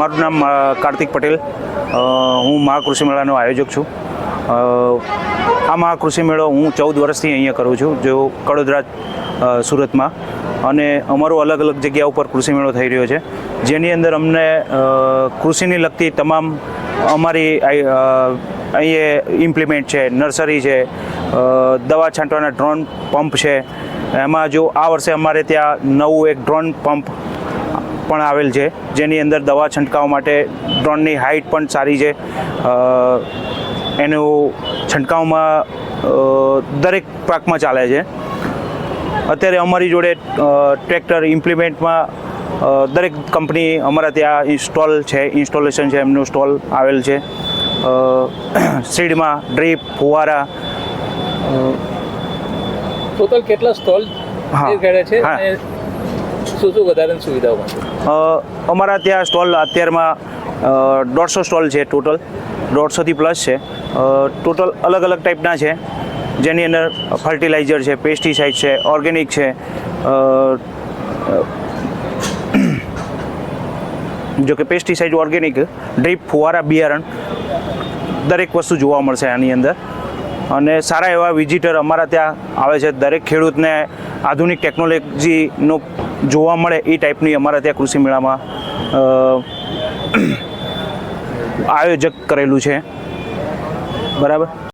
મારું નામ કાર્તિક પટેલ, હું મહાકૃષિ મેળાનો આયોજક છું. આ મહાકૃષિ મેળો હું 14 વર્ષથી અહીંયા કરું છું, જો કડોદરા સુરતમાં, અને અમારો અલગ અલગ જગ્યા ઉપર કૃષિ મેળો થઈ રહ્યો છે, જેની અંદર અમને કૃષિને લગતી તમામ અમારી અહીંયા ઇમ્પ્લિમેન્ટ છે, નર્સરી છે, દવા છાંટવાના ડ્રોન પંપ છે. એમાં જો આ વર્ષે અમારે ત્યાં નવું એક ડ્રોન પંપ પણ આવેલ છે, જેની અંદર દવા છંટકાવ માટે ડ્રોનની હાઇટ પણ સારી છે. એનું છંટકાવમાં દરેક પાકમાં ચાલે છે. અત્યારે અમારી જોડે ટ્રેક્ટર ઇમ્પ્લિમેન્ટમાં દરેક કંપની અમારા ત્યાં ઇન્સ્ટોલેશન છે, એમનું સ્ટોલ આવેલ છે. સીડમાં ડ્રીપ, ફુવારા, ટોટલ કેટલા સ્ટોલ છે અને શું વધારાની સુવિધાઓ મળશે? અમારા ત્યાં સ્ટોલ અત્યારમાં 150 સ્ટોલ છે, ટોટલ 150થી પ્લસ છે. ટોટલ અલગ અલગ ટાઈપના છે, જેની અંદર ફર્ટિલાઇઝર છે, પેસ્ટિસાઇડ છે, ઓર્ગેનિક છે. જો કે પેસ્ટિસાઇડ, ઓર્ગેનિક, ડ્રીપ, ફુવારા, બિયારણ, દરેક વસ્તુ જોવા મળશે આની અંદર. અને સારા એવા વિઝિટર અમારા ત્યાં આવે છે. દરેક ખેડૂતને આધુનિક ટેકનોલોજીનો જોવા મળે એ ટાઈપની અમારા ત્યાં કૃષિ મેળામાં આયોજક કરેલું છે. બરાબર.